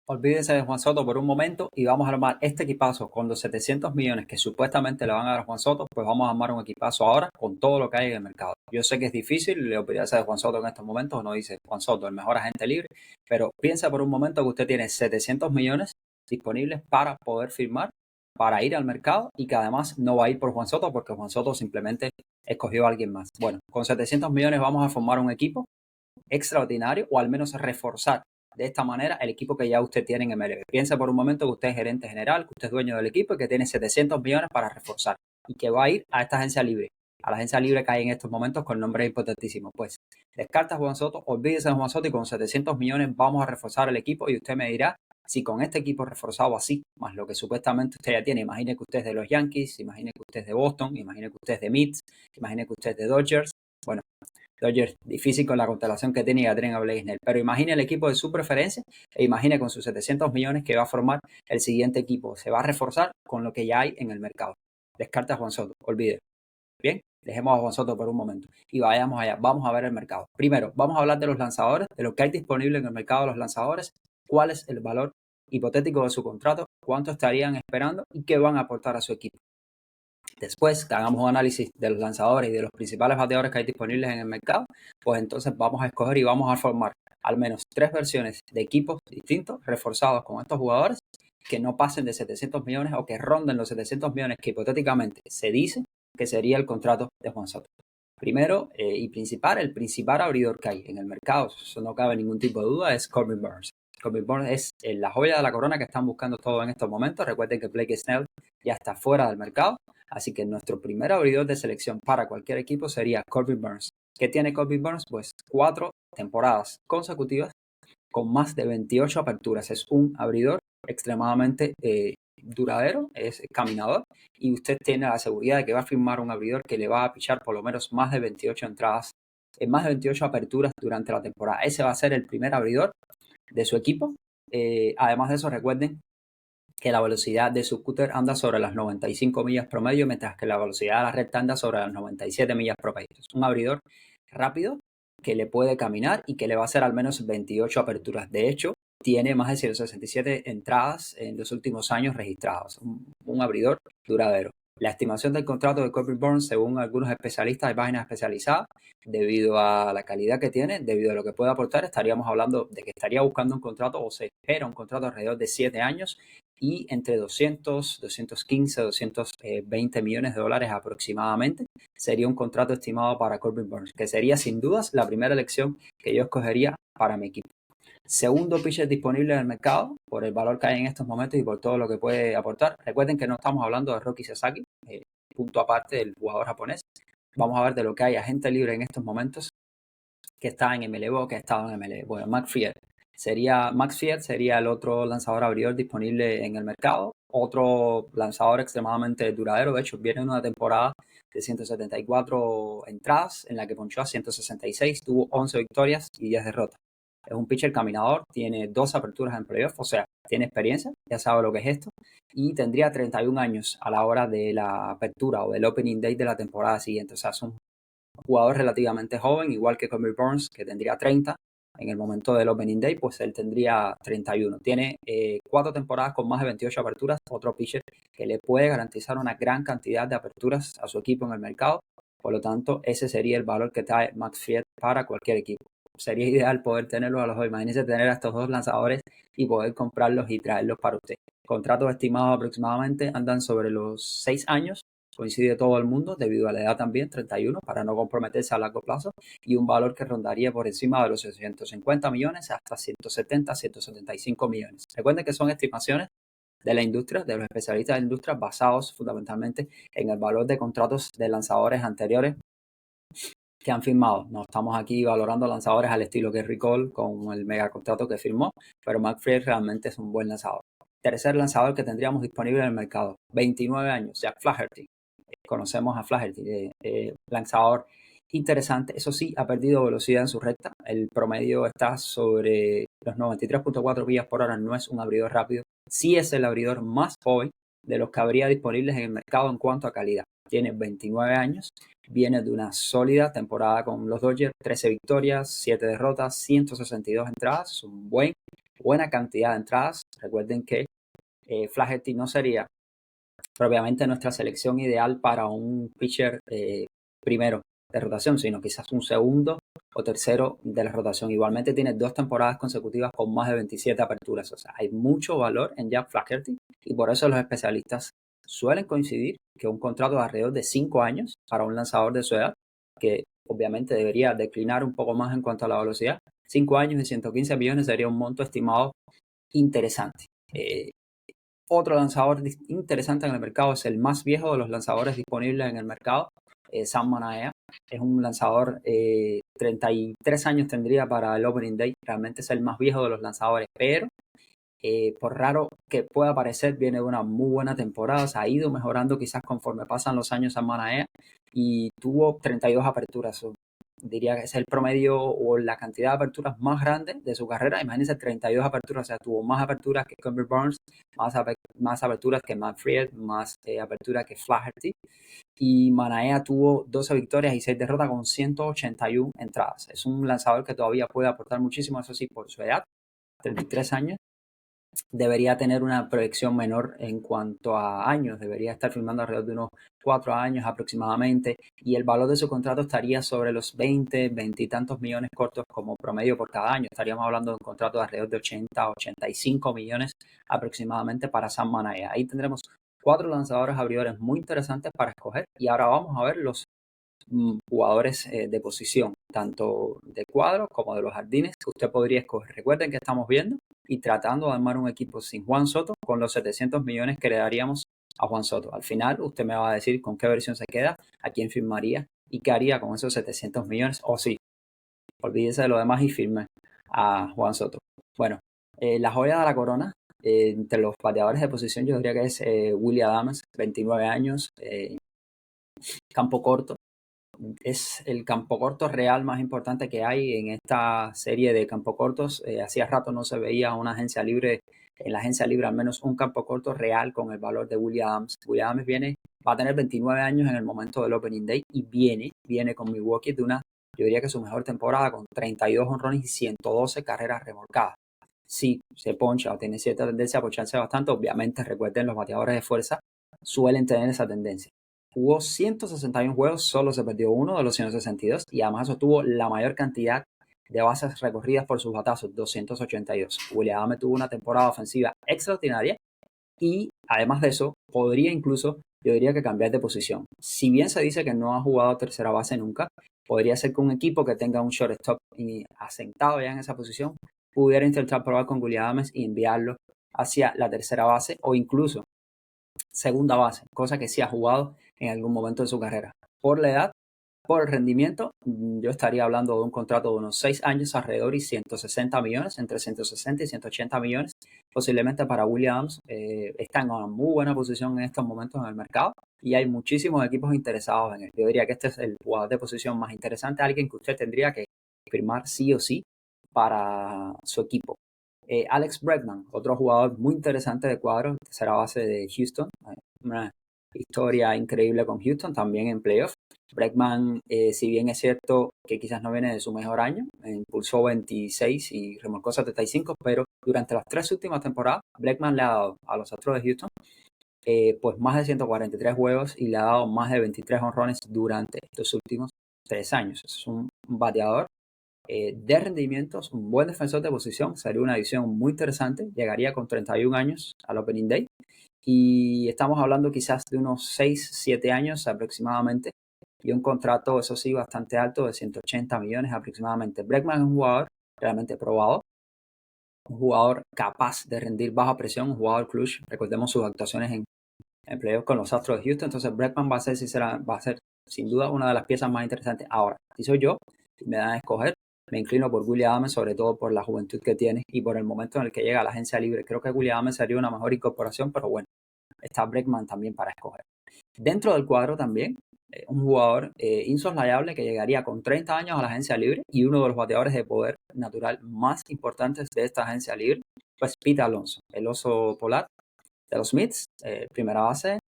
Olvídese de Juan Soto por un momento y vamos a armar este equipazo con los 700 millones que supuestamente le van a dar a Juan Soto, pues vamos a armar un equipazo ahora con todo lo que hay en el mercado. Yo sé que es difícil, le olvidarse de Juan Soto en estos momentos, uno dice Juan Soto, el mejor agente libre, pero piensa por un momento que usted tiene 700 millones disponibles para poder firmar, para ir al mercado y que además no va a ir por Juan Soto porque Juan Soto simplemente escogió a alguien más. Bueno, con 700 millones vamos a formar un equipo extraordinario o al menos reforzar de esta manera el equipo que ya usted tiene en MLB. Piensa por un momento que usted es gerente general, que usted es dueño del equipo y que tiene 700 millones para reforzar y que va a ir a esta agencia libre, a la agencia libre que hay en estos momentos con nombres hipotetísimos. Pues descarta a Juan Soto, olvídese de Juan Soto y con 700 millones vamos a reforzar el equipo y usted me dirá si con este equipo reforzado así, más lo que supuestamente usted ya tiene, imagine que usted es de los Yankees, imagine que usted es de Boston, imagine que usted es de Mets, imagine que usted es de Dodgers. Bueno, Dodgers, difícil con la constelación que tiene y a Blaze, pero imagine el equipo de su preferencia e imagine con sus 700 millones que va a formar el siguiente equipo. Se va a reforzar con lo que ya hay en el mercado. Descarta a Juan Soto, olvide. Bien, dejemos a Juan Soto por un momento y vayamos allá. Vamos a ver el mercado. Primero, vamos a hablar de los lanzadores, de lo que hay disponible en el mercado de los lanzadores, cuál es el valor hipotético de su contrato, cuánto estarían esperando y qué van a aportar a su equipo. Después que hagamos un análisis de los lanzadores y de los principales bateadores que hay disponibles en el mercado, pues entonces vamos a escoger y vamos a formar al menos 3 versiones de equipos distintos reforzados con estos jugadores que no pasen de 700 millones o que ronden los 700 millones que hipotéticamente se dice que sería el contrato de Juan Soto. Primero y principal, el principal abridor que hay en el mercado, eso no cabe ningún tipo de duda, es Corbin Burnes. Corbin Burnes es la joya de la corona que están buscando todos en estos momentos. Recuerden que Blake Snell ya está fuera del mercado. Así que nuestro primer abridor de selección para cualquier equipo sería Corbin Burnes. ¿Qué tiene Corbin Burnes? Pues 4 temporadas consecutivas con más de 28 aperturas. Es un abridor extremadamente duradero, es caminador y usted tiene la seguridad de que va a firmar un abridor que le va a pichar por lo menos más de 28 entradas, en más de 28 aperturas durante la temporada. Ese va a ser el primer abridor de su equipo. Además de eso, recuerden que la velocidad de su scooter anda sobre las 95 millas promedio, mientras que la velocidad de la recta anda sobre las 97 millas promedio. Es un abridor rápido que le puede caminar y que le va a hacer al menos 28 aperturas. De hecho, tiene más de 167 entradas en los últimos años registradas. Un abridor duradero. La estimación del contrato de Corbin Burnes, según algunos especialistas y páginas especializadas, debido a la calidad que tiene, debido a lo que puede aportar, estaríamos hablando de que estaría buscando un contrato o se espera un contrato alrededor de 7 años y entre 200, 215, 220 millones de dólares aproximadamente sería un contrato estimado para Corbin Burnes, que sería sin dudas la primera elección que yo escogería para mi equipo. Segundo pitcher disponible en el mercado por el valor que hay en estos momentos y por todo lo que puede aportar. Recuerden que no estamos hablando de Roki Sasaki, punto aparte del jugador japonés. Vamos a ver de lo que hay agente libre en estos momentos que está en MLB o que ha estado en MLB. Bueno, Max Fried sería el otro lanzador abridor disponible en el mercado. Otro lanzador extremadamente duradero. De hecho, viene una temporada de 174 entradas en la que ponchó a 166, tuvo 11 victorias y 10 derrotas. Es un pitcher caminador, tiene 2 aperturas en playoff, o sea, tiene experiencia, ya sabe lo que es esto, y tendría 31 años a la hora de la apertura o del opening day de la temporada siguiente. O sea, es un jugador relativamente joven, igual que Corbin Burnes, que tendría 30 en el momento del opening day, pues él tendría 31. Tiene 4 temporadas con más de 28 aperturas, otro pitcher que le puede garantizar una gran cantidad de aperturas a su equipo en el mercado. Por lo tanto, ese sería el valor que trae Max Fried para cualquier equipo. Sería ideal poder tenerlos a los dos. Imagínense tener a estos dos lanzadores y poder comprarlos y traerlos para usted. Contratos estimados aproximadamente andan sobre los 6 años. Coincide todo el mundo debido a la edad también, 31, para no comprometerse a largo plazo, y un valor que rondaría por encima de los 150 millones hasta 170, 175 millones. Recuerden que son estimaciones de la industria, de los especialistas de la industria, basados fundamentalmente en el valor de contratos de lanzadores anteriores que han firmado. No estamos aquí valorando lanzadores al estilo Gerrit Cole con el mega contrato que firmó, pero McFried realmente es un buen lanzador. Tercer lanzador que tendríamos disponible en el mercado, 29 años, Jack Flaherty. Conocemos a Flaherty, lanzador interesante. Eso sí, ha perdido velocidad en su recta. El promedio está sobre los 93.4 millas por hora. No es un abridor rápido. Sí es el abridor más joven de los que habría disponibles en el mercado en cuanto a calidad. Tiene 29 años, viene de una sólida temporada con los Dodgers, 13 victorias, 7 derrotas, 162 entradas. Es un buen buena cantidad de entradas. Recuerden que Flaherty no sería propiamente nuestra selección ideal para un pitcher primero de rotación, sino quizás un segundo o tercero de la rotación. Igualmente tiene 2 temporadas consecutivas con más de 27 aperturas. O sea, hay mucho valor en Jack Flaherty y por eso los especialistas suelen coincidir que un contrato de alrededor de 5 años para un lanzador de su edad, que obviamente debería declinar un poco más en cuanto a la velocidad, 5 años y 115 millones sería un monto estimado interesante. Otro lanzador interesante en el mercado es el más viejo de los lanzadores disponibles en el mercado, Sam Manaea. Es un lanzador, 33 años tendría para el Opening Day. Realmente es el más viejo de los lanzadores, pero por raro que pueda parecer, viene de una muy buena temporada. Se ha ido mejorando quizás conforme pasan los años Sam Manaea y tuvo 32 aperturas. Diría que es el promedio o la cantidad de aperturas más grande de su carrera. Imagínense, 32 aperturas, o sea, tuvo más aperturas que Corbin Burns, más aperturas que Matt Fried, más aperturas que Flaherty. Y Manaea tuvo 12 victorias y 6 derrotas con 181 entradas. Es un lanzador que todavía puede aportar muchísimo, eso sí, por su edad, 33 años. Debería tener una proyección menor en cuanto a años, debería estar firmando alrededor de unos 4 años aproximadamente y el valor de su contrato estaría sobre los 20 y tantos millones cortos como promedio por cada año. Estaríamos hablando de un contrato de alrededor de 85 millones aproximadamente para Sam Manaea. Ahí tendremos 4 lanzadores abridores muy interesantes para escoger y ahora vamos a ver los jugadores de posición, tanto de cuadro como de los jardines que usted podría escoger. Recuerden que estamos viendo y tratando de armar un equipo sin Juan Soto con los 700 millones que le daríamos a Juan Soto. Al final usted me va a decir con qué versión se queda, a quién firmaría y qué haría con esos 700 millones. O sí, olvídese de lo demás y firme a Juan Soto. Bueno, la joya de la corona entre los bateadores de posición yo diría que es Willy Adames, 29 años, campo corto. Es el campo corto real más importante que hay en esta serie de campo cortos. Hacía rato no se veía una agencia libre, en la agencia libre al menos un campo corto real con el valor de Willy Adames. Willy Adames va a tener 29 años en el momento del Opening Day y viene con Milwaukee de una, yo diría que su mejor temporada con 32 honrones y 112 carreras remolcadas. Si se poncha o tiene cierta tendencia a poncharse bastante, obviamente recuerden los bateadores de fuerza suelen tener esa tendencia. Jugó 161 juegos, solo se perdió uno de los 162 y además sostuvo la mayor cantidad de bases recorridas por sus batazos, 282. Willy Adames tuvo una temporada ofensiva extraordinaria y además de eso podría incluso, yo diría que cambiar de posición. Si bien se dice que no ha jugado tercera base nunca, podría ser que un equipo que tenga un shortstop asentado ya en esa posición pudiera intentar probar con Willy Adames y enviarlo hacia la tercera base o incluso segunda base, cosa que sí ha jugado en algún momento de su carrera. Por la edad, por el rendimiento, yo estaría hablando de un contrato de unos 6 años alrededor y 160 millones, entre 160 y 180 millones, posiblemente para Williams. Está en una muy buena posición en estos momentos en el mercado y hay muchísimos equipos interesados en él. Yo diría que este es el jugador de posición más interesante, alguien que usted tendría que firmar sí o sí para su equipo. Alex Bregman, otro jugador muy interesante de cuadro, tercera base de Houston, una historia increíble con Houston, también en playoff. Bregman, si bien es cierto que quizás no viene de su mejor año, impulsó 26 y remolcó 75, pero durante las 3 últimas temporadas, Bregman le ha dado a los Astros de Houston pues más de 143 juegos y le ha dado más de 23 honrones durante estos últimos 3 años. Es un bateador de rendimientos, un buen defensor de posición, sería una adición muy interesante, llegaría con 31 años al Opening Day y estamos hablando quizás de unos 6, 7 años aproximadamente y un contrato, eso sí, bastante alto de 180 millones aproximadamente. Bregman es un jugador realmente probado, un jugador capaz de rendir baja presión, un jugador clutch, recordemos sus actuaciones en playoffs con los Astros de Houston, entonces Bregman va a ser sin duda una de las piezas más interesantes. Ahora, si soy yo, si me dan a escoger, me inclino por Willy Adames, sobre todo por la juventud que tiene y por el momento en el que llega a la agencia libre. Creo que Willy Adames sería una mejor incorporación, pero bueno, está Bregman también para escoger. Dentro del cuadro también, un jugador insoslayable que llegaría con 30 años a la agencia libre y uno de los bateadores de poder natural más importantes de esta agencia libre, pues Pete Alonso, el oso polar de los Mets, primera base,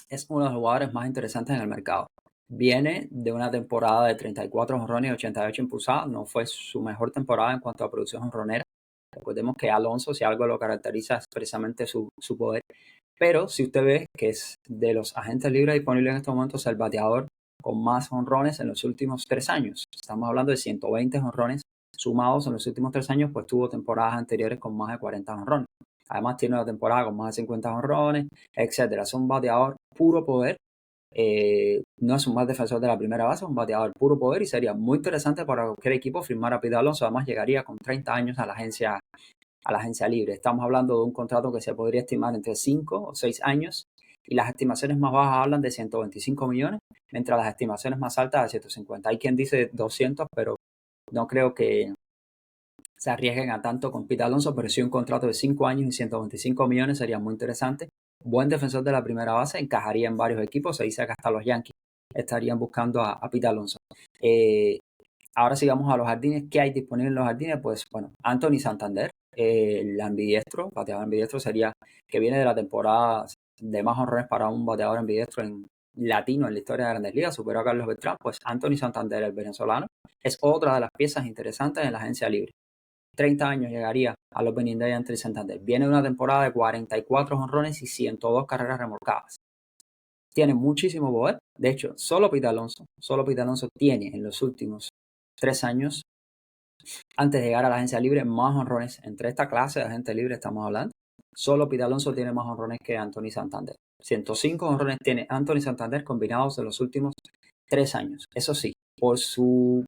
es uno de los jugadores más interesantes en el mercado. Viene de una temporada de 34 jonrones y 88 impulsadas. No fue su mejor temporada en cuanto a producción jonronera, Recordemos que Alonso, si algo lo caracteriza, es precisamente su poder. Pero si usted ve que es de los agentes libres disponibles en estos momentos el bateador con más jonrones en los últimos 3 años. Estamos hablando de 120 jonrones sumados en los últimos 3 años, pues tuvo temporadas anteriores con más de 40 jonrones. Además tiene una temporada con más de 50 jonrones, etcétera. Es un bateador puro poder. No es un mal defensor de la primera base, es un bateador puro poder y sería muy interesante para cualquier equipo firmar a Pete Alonso. Además llegaría con 30 años a la agencia libre. Estamos hablando de un contrato que se podría estimar entre 5 o 6 años y las estimaciones más bajas hablan de 125 millones, mientras las estimaciones más altas de 150. Hay quien dice 200, pero no creo que se arriesguen a tanto con Pete Alonso, pero sí un contrato de 5 años y 125 millones sería muy interesante. Buen defensor de la primera base, encajaría en varios equipos, se dice que hasta los Yankees estarían buscando a Pete Alonso. Ahora sigamos a los jardines. ¿Qué hay disponible en los jardines? Pues bueno, Anthony Santander, el ambidiestro, bateador ambidiestro sería, que viene de la temporada de más honores para un bateador ambidiestro en latino en la historia de Grandes Ligas, superó a Carlos Beltrán. Pues Anthony Santander, el venezolano, es otra de las piezas interesantes en la agencia libre. 30 años llegaría al Opening Day Anthony Santander. Viene de una temporada de 44 jonrones y 102 carreras remolcadas. Tiene muchísimo poder. De hecho, solo Pete Alonso tiene en los últimos 3 años, antes de llegar a la agencia libre, más honrones. Entre esta clase de agente libre estamos hablando. Solo Pete Alonso tiene más honrones que Anthony Santander. 105 honrones tiene Anthony Santander combinados en los últimos 3 años. Eso sí, por su,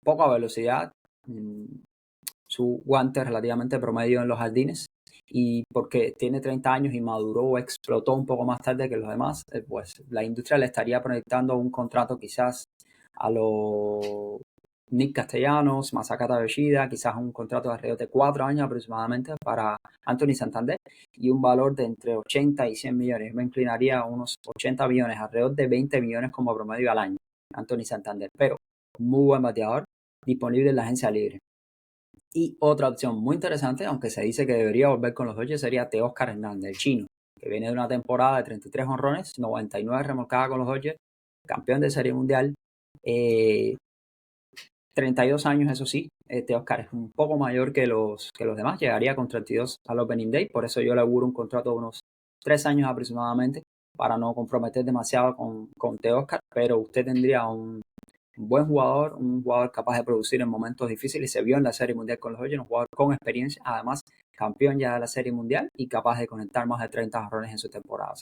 poca velocidad, su guante relativamente promedio en los jardines, y porque tiene 30 años y maduró o explotó un poco más tarde que los demás, pues la industria le estaría proyectando un contrato quizás a los Nick Castellanos, Masakata Yoshida, quizás un contrato de alrededor de 4 años aproximadamente para Anthony Santander y un valor de entre 80 y 100 millones. Me inclinaría a unos 80 millones, alrededor de 20 millones como promedio al año, Anthony Santander, pero muy buen bateador disponible en la agencia libre. Y otra opción muy interesante, aunque se dice que debería volver con los Dodgers, sería Teóscar Hernández, el chino, que viene de una temporada de 33 honrones, 99 remolcadas con los Dodgers, campeón de Serie Mundial, 32 años, eso sí. Teóscar es un poco mayor que los demás, llegaría con 32 al Opening Day, por eso yo le auguro un contrato de unos 3 años aproximadamente, para no comprometer demasiado con Teóscar, pero usted tendría un buen jugador, un jugador capaz de producir en momentos difíciles. Se vio en la Serie Mundial con los Dodgers, un jugador con experiencia, además campeón ya de la Serie Mundial y capaz de conectar más de 30 jonrones en su temporada.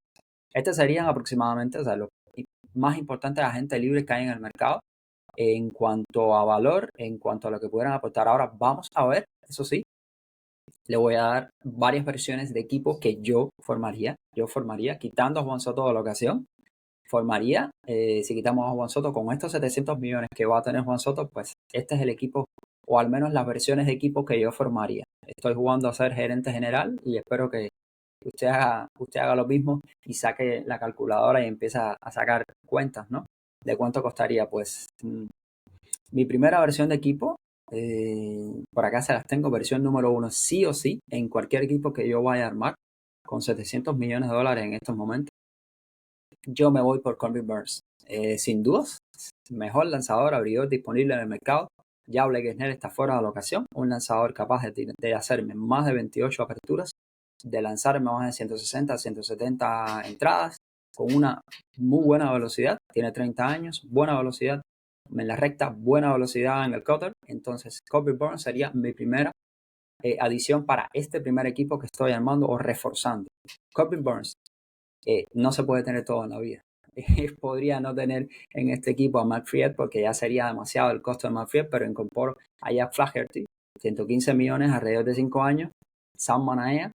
Estos serían aproximadamente, los más importantes agentes libres que hay en el mercado en cuanto a valor, en cuanto a lo que pudieran aportar. Ahora vamos a ver, eso sí, le voy a dar varias versiones de equipos que yo formaría, quitando a Juan Soto de la ocasión. Formaría, si quitamos a Juan Soto, con estos 700 millones que va a tener Juan Soto, pues este es el equipo, o al menos las versiones de equipo que yo formaría. Estoy jugando a ser gerente general y espero que usted haga lo mismo y saque la calculadora y empiece a sacar cuentas, ¿no? De cuánto costaría. Pues mi primera versión de equipo, por acá se las tengo, versión número 1, sí o sí, en cualquier equipo que yo vaya a armar, con 700 millones de dólares en estos momentos, yo me voy por Corbin Burnes. Sin dudas, mejor lanzador, abridor disponible en el mercado. Ya Blake Snell está fuera de la ocasión. Un lanzador capaz de hacerme más de 28 aperturas, de lanzarme más de 160, 170 entradas, con una muy buena velocidad. Tiene 30 años, buena velocidad en la recta, buena velocidad en el cutter. Entonces, Corbin Burnes sería mi primera adición para este primer equipo que estoy armando o reforzando. Corbin Burnes. No se puede tener todo en la vida. Podría no tener en este equipo a Matt Fried porque ya sería demasiado el costo de Matt Fried, pero incorporo a Jack Flaherty, 115 millones alrededor de 5 años, Sam Manaea,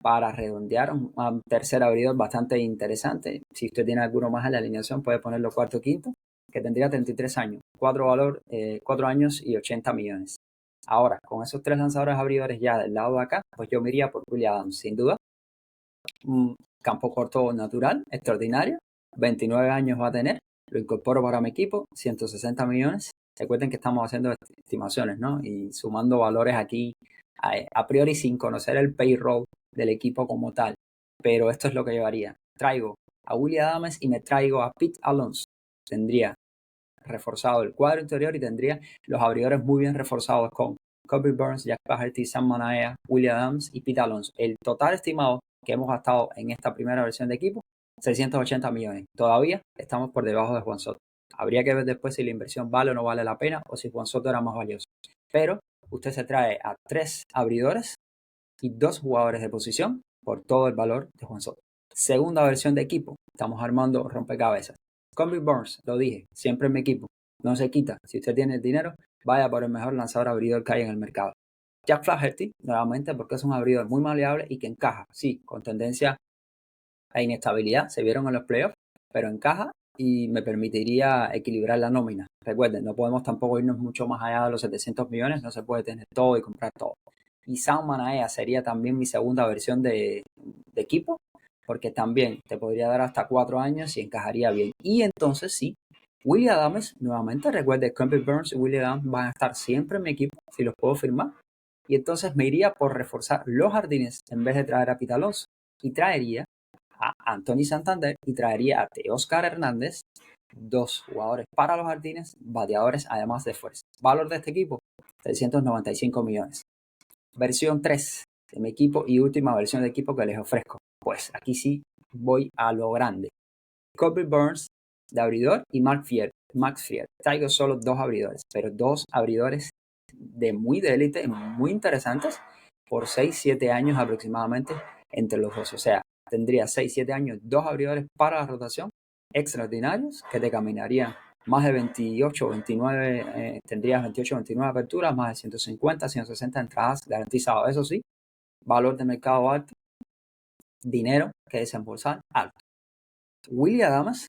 para redondear un tercer abridor bastante interesante. Si usted tiene alguno más en la alineación, puede ponerlo cuarto o quinto, que tendría 33 años, 4 años y 80 millones. Ahora, con esos 3 lanzadores abridores ya del lado de acá, pues yo me iría por Willie Adams, sin duda. Un campo corto natural, extraordinario. 29 años va a tener. Lo incorporo para mi equipo, 160 millones. Recuerden que estamos haciendo estimaciones, ¿no? Y sumando valores aquí a priori sin conocer el payroll del equipo como tal. Pero esto es lo que llevaría. Traigo a Willie Adams y me traigo a Pete Alonso. Tendría reforzado el cuadro interior y tendría los abridores muy bien reforzados con Corbin Burnes, Jack Flaherty, Sam Manaea, Willie Adams y Pete Alonso. El total estimado que hemos gastado en esta primera versión de equipo, 680 millones. Todavía estamos por debajo de Juan Soto. Habría que ver después si la inversión vale o no vale la pena o si Juan Soto era más valioso. Pero usted se trae a 3 abridores y 2 jugadores de posición por todo el valor de Juan Soto. Segunda versión de equipo. Estamos armando rompecabezas. Corbin Burnes, lo dije, siempre en mi equipo. No se quita. Si usted tiene el dinero, vaya por el mejor lanzador abridor que hay en el mercado. Jack Flaherty, nuevamente porque es un abridor muy maleable y que encaja, sí, con tendencia a inestabilidad, se vieron en los playoffs, pero encaja y me permitiría equilibrar la nómina. Recuerden, no podemos tampoco irnos mucho más allá de los 700 millones, no se puede tener todo y comprar todo. Y Sam Manaea sería también mi segunda versión de equipo, porque también te podría dar hasta 4 años y encajaría bien. Y entonces sí, Willie Adams, nuevamente recuerde, Corbin Burnes y Willie Adams van a estar siempre en mi equipo, si los puedo firmar. Y entonces me iría por reforzar los jardines en vez de traer a Pete Alonso. Y traería a Anthony Santander y traería a Teóscar Hernández, 2 jugadores para los jardines, bateadores además de fuerza. Valor de este equipo, 395 millones. Versión 3 de mi equipo y última versión de equipo que les ofrezco. Pues aquí sí voy a lo grande. Corbin Burnes de abridor y Max Fried. Traigo solo 2 abridores, pero 2 abridores de muy de élite, muy interesantes, por 6-7 años aproximadamente entre los dos. O sea, tendría 6-7 años, 2 abridores para la rotación extraordinarios que te caminarían más de 28, 29, tendrías 28, 29 aperturas, más de 150, 160 entradas garantizadas. Eso sí, valor de mercado alto, dinero que desembolsar alto. Willie Adams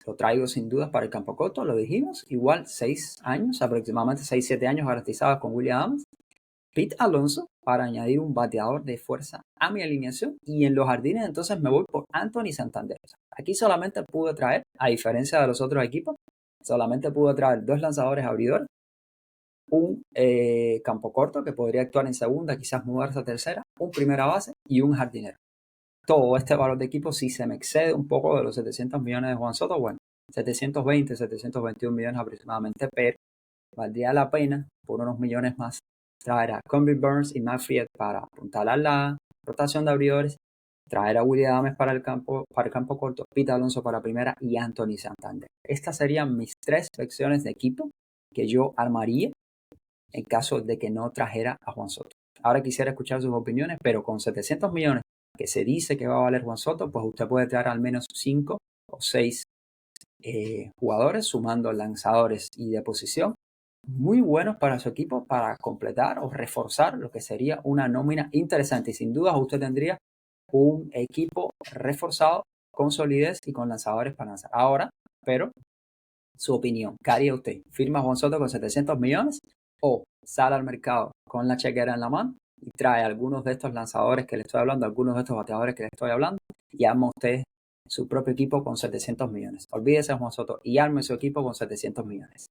lo traigo sin dudas para el campo corto, lo dijimos, igual 6 años, aproximadamente 6-7 años garantizados con Willie Adams. Pete Alonso para añadir un bateador de fuerza a mi alineación y en los jardines entonces me voy por Anthony Santander. Aquí solamente pude traer, a diferencia de los otros equipos, solamente pude traer 2 lanzadores abridores, un campo corto que podría actuar en segunda, quizás mudarse a tercera, un primera base y un jardinero. Todo este valor de equipo, si se me excede un poco de los 700 millones de Juan Soto, bueno, 720, 721 millones aproximadamente, pero valdría la pena por unos millones más traer a Corbin Burnes y Matt Fried para apuntalar la rotación de abridores, traer a Willie Adams para el campo corto, Pete Alonso para primera y Anthony Santander. Estas serían mis 3 secciones de equipo que yo armaría en caso de que no trajera a Juan Soto. Ahora quisiera escuchar sus opiniones, pero con 700 millones que se dice que va a valer Juan Soto, pues usted puede traer al menos 5 o 6 jugadores, sumando lanzadores y de posición, muy buenos para su equipo para completar o reforzar lo que sería una nómina interesante. Y sin duda usted tendría un equipo reforzado con solidez y con lanzadores para lanzar. Ahora, pero su opinión, ¿qué haría usted? ¿Firma a Juan Soto con 700 millones o sale al mercado con la chequera en la mano y trae algunos de estos lanzadores que le estoy hablando, algunos de estos bateadores que le estoy hablando y arma usted su propio equipo con 700 millones? Olvídese de Juan Soto y arme su equipo con 700 millones.